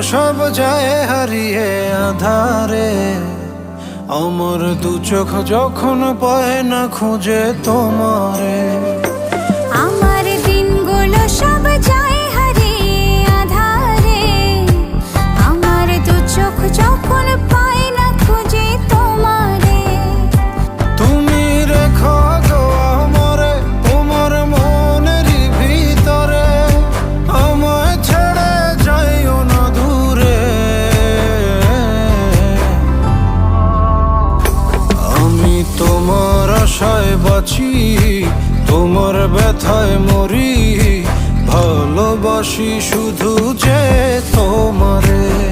সব যায় হারিয়ে আধারে। আমার দু চোখ যখন পায় না খুঁজে তোমারে। আমার দিনগুলো সব যায় হারিয়ে আধারে। আমার দু চোখ যখন পায় না খুঁজে তোমারে। তুমি রেখো গো আমারে তোমার মনেরই ভিতরে, আমায় ছেড়ে যাইও না দূরে। আমি তোমার আশায় বাঁচি, তোমার ব্যথায় মরি, ভালোবাসি শুধু যে তোমারে।